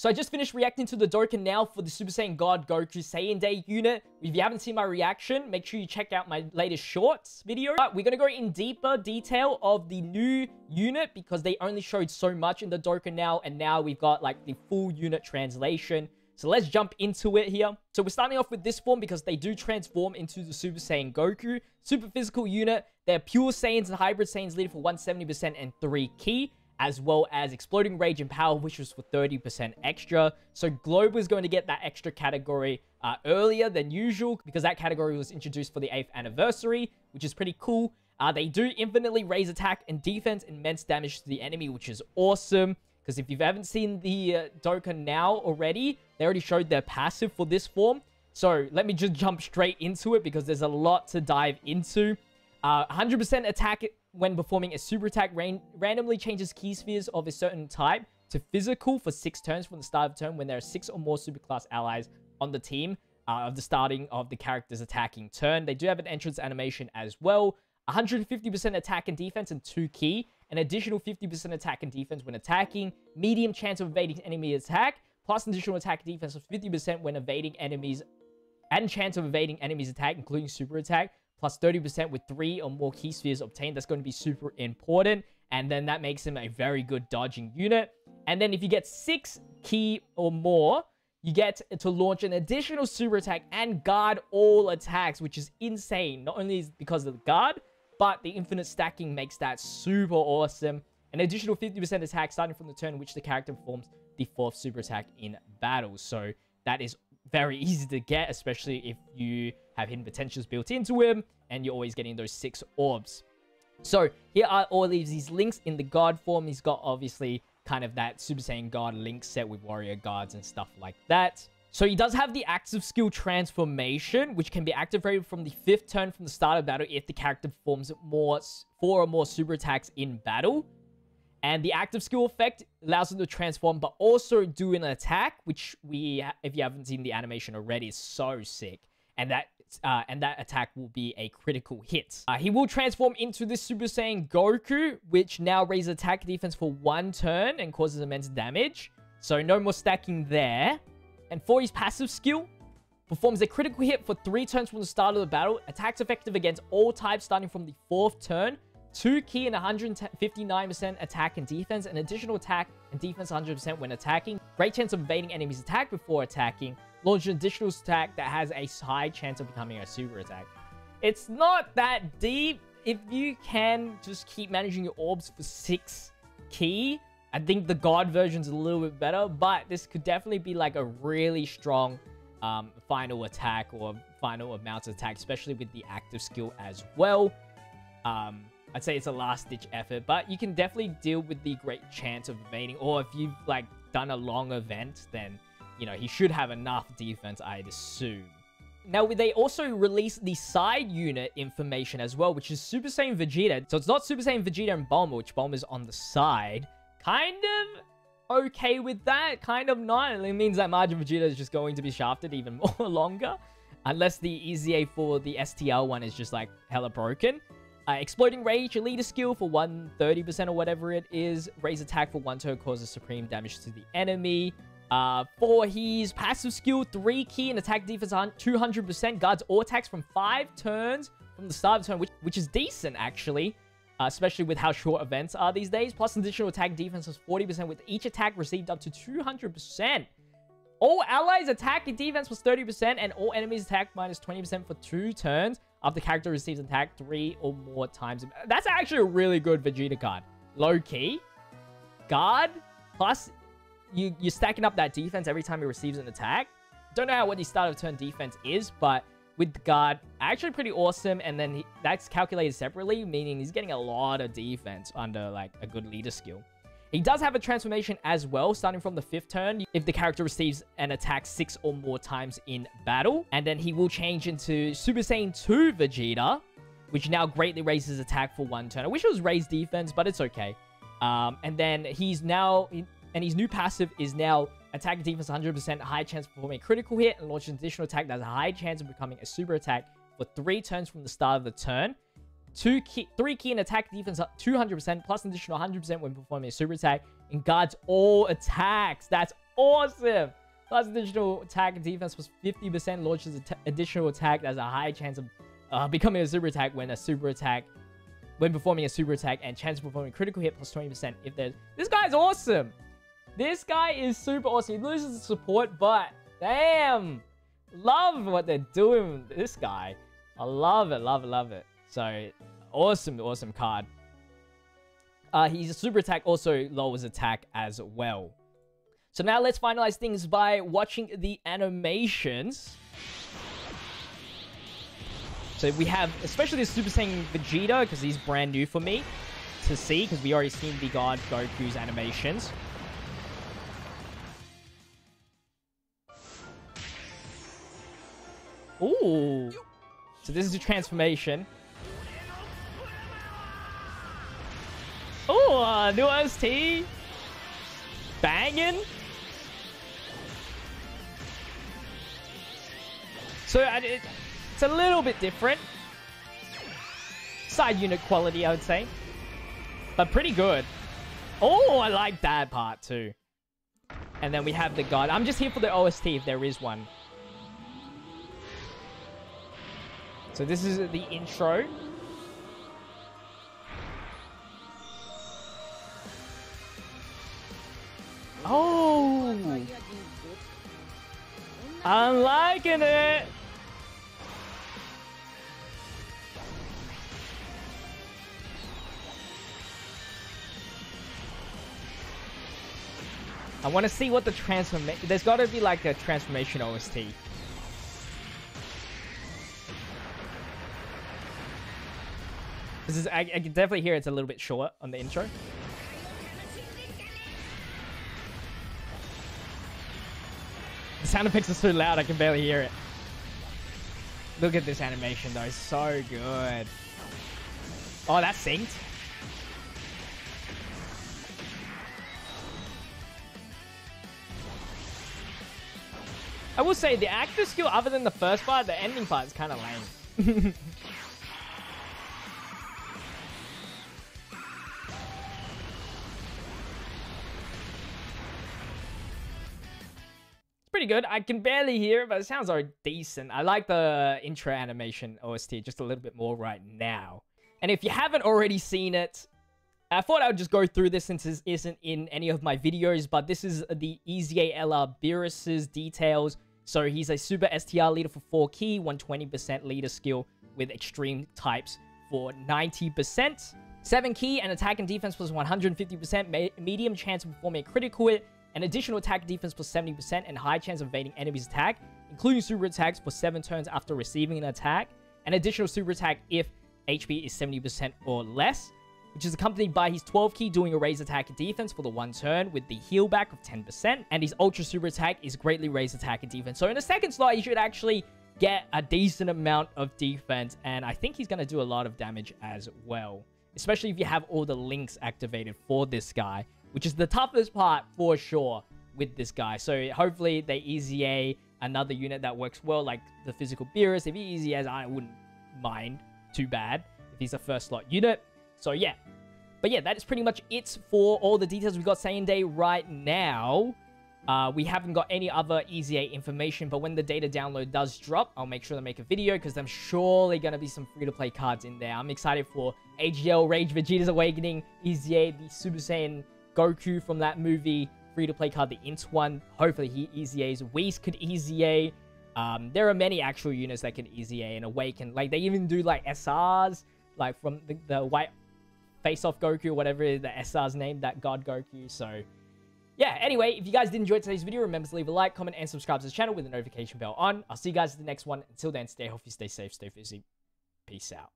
So I just finished reacting to the Dokkan now for the Super Saiyan God Goku Saiyan Day unit. If you haven't seen my reaction, make sure you check out my latest shorts video. But we're going to go in deeper detail of the new unit because they only showed so much in the Dokkan now. And now we've got like the full unit translation. So let's jump into it here. So we're starting off with this form because they do transform into the Super Saiyan Goku. Super physical unit. They're pure Saiyans and hybrid Saiyans leading for 170% and 3 ki. As well as Exploding Rage and Power, which was for 30% extra. So Globe was going to get that extra category earlier than usual because that category was introduced for the 8th anniversary, which is pretty cool. They do infinitely raise attack and defense, immense damage to the enemy, which is awesome. Because if you haven't seen the Dokkan now already, they already showed their passive for this form. So let me just jump straight into it because there's a lot to dive into. 100% attack when performing a super attack randomly changes key spheres of a certain type to physical for 6 turns from the start of the turn when there are 6 or more superclass allies on the team of the starting of the character's attacking turn. They do have an entrance animation as well. 150% attack and defense and 2 ki. An additional 50% attack and defense when attacking. Medium chance of evading enemy attack. Plus additional attack and defense of 50% when evading enemies. And chance of evading enemies attack, including super attack. Plus 30% with 3 or more key spheres obtained. That's going to be super important. And then that makes him a very good dodging unit. And then if you get 6 ki or more, you get to launch an additional super attack and guard all attacks, which is insane. Not only is it because of the guard, but the infinite stacking makes that super awesome. An additional 50% attack starting from the turn in which the character performs the 4th super attack in battle. So that is very easy to get, especially if you have hidden potentials built into him and you're always getting those 6 orbs. So here are all these links in the guard form. He's got obviously kind of that Super Saiyan God link set with warrior guards and stuff like that. So he does have the active skill transformation, which can be activated from the 5th turn from the start of battle if the character performs 4 or more super attacks in battle. And the active skill effect allows him to transform, but also do an attack, which if you haven't seen the animation already, is so sick. And that attack will be a critical hit. He will transform into this Super Saiyan Goku, which now raises attack defense for 1 turn and causes immense damage. So no more stacking there. And for his passive skill, performs a critical hit for 3 turns from the start of the battle. Attacks effective against all types starting from the 4th turn. 2 ki and 159% attack and defense. An additional attack and defense 100% when attacking. Great chance of evading enemies' attack before attacking. Launch an additional attack that has a high chance of becoming a super attack. It's not that deep. If you can just keep managing your orbs for 6 ki, I think the God version's a little bit better. But this could definitely be like a really strong final attack or final amount of attack, especially with the active skill as well. I'd say it's a last-ditch effort, but you can definitely deal with the great chance of evading. Or if you've, like, done a long event, then, you know, he should have enough defense, I'd assume. Now, they also released the side unit information as well, which is Super Saiyan Vegeta. So it's not Super Saiyan Vegeta and Bulma, which Bulma's on the side. Kind of okay with that, kind of not. It means that Majin Vegeta is just going to be shafted even more longer. Unless the EZA for the STL one is just, like, hella broken. Exploding Rage, your leader skill for 130% or whatever it is. Raise attack for 1 turn, causes supreme damage to the enemy. For his passive skill, 3 ki and attack defense 200%. Guards all attacks from 5 turns from the start of the turn, which is decent, actually. Especially with how short events are these days. Plus additional attack defense is 40% with each attack received up to 200%. All allies attack and defense was 30%, and all enemies attack minus 20% for 2 turns after the character receives an attack 3 or more times. That's actually a really good Vegeta card. Low key. Guard. Plus, you're stacking up that defense every time he receives an attack. Don't know what the start of turn defense is, but with the guard, actually pretty awesome. And then that's calculated separately, meaning he's getting a lot of defense under like a good leader skill. He does have a transformation as well, starting from the 5th turn, if the character receives an attack 6 or more times in battle. And then he will change into Super Saiyan 2 Vegeta, which now greatly raises attack for 1 turn. I wish it was raised defense, but it's okay. And then his new passive is now attack and defense 100%, high chance of performing a critical hit, and launch an additional attack that has a high chance of becoming a super attack for 3 turns from the start of the turn. 3 ki and attack defense 200%, plus an additional 100% when performing a super attack, and guards all attacks. That's awesome. Plus additional attack and defense plus 50% launches additional attack. There's a high chance of becoming a super attack when performing a super attack, and chance of performing critical hit plus 20% if there's... This guy's awesome. This guy is super awesome. He loses the support, but damn. Love what they're doing with this guy. I love it, love it, love it. So, awesome, awesome card. His super attack also lowers attack as well. So now let's finalize things by watching the animations. So we have, especially the Super Saiyan Vegeta, because he's brand new for me to see, because we already seen the God Goku's animations. Ooh. So this is a transformation. Ooh, new OST. Banging. So it's a little bit different. Side unit quality, I would say. But pretty good. Oh, I like that part too. And then we have the God. I'm just here for the OST if there is one. So this is the intro. Oh! I'm liking it! I want to see what the transformation... There's got to be like a transformation OST. This is, I can definitely hear it's a little bit short on the intro. The sound effects are so loud I can barely hear it. Look at this animation though, so good. Oh, that's synced. I will say the actor skill, other than the first part, the ending part is kind of lame. Pretty good. I can barely hear it, but it sounds already decent. I like the intro animation OST just a little bit more right now. And if you haven't already seen it, I thought I would just go through this since this isn't in any of my videos, but this is the EZA LR Beerus's details. So he's a super STR leader for 4 key, 120% leader skill with extreme types for 90%. 7 key and attack and defense plus 150%, medium chance of performing a critical hit, an additional attack and defense plus 70%, and high chance of evading enemies' attack, including super attacks for 7 turns after receiving an attack, an additional super attack if HP is 70% or less, which is accompanied by his 12 key doing a raised attack and defense for the 1 turn with the heal back of 10%, and his ultra super attack is greatly raised attack and defense. So in the second slot, he should actually get a decent amount of defense, and I think he's going to do a lot of damage as well, especially if you have all the links activated for this guy, which is the toughest part for sure with this guy. So hopefully they EZA another unit that works well, like the physical Beerus. If he EZAs, I wouldn't mind too bad if he's a first slot unit. So yeah. But yeah, that is pretty much it for all the details we got Saiyan Day right now. We haven't got any other EZA information, but when the data download does drop, I'll make sure to make a video because there's surely going to be some free-to-play cards in there. I'm excited for AGL Rage Vegeta's Awakening, EZA, the Super Saiyan Goku from that movie, free-to-play card, the Int one. Hopefully he EZAs. Whis could EZA. There are many actual units that can EZA and Awaken. Like, they even do, like, SRs, like, from the white face-off Goku, whatever the SR's name, that God Goku. So, yeah, anyway, if you guys did enjoy today's video, remember to leave a like, comment, and subscribe to the channel with the notification bell on. I'll see you guys in the next one. Until then, stay healthy, stay safe, stay fizzy. Peace out.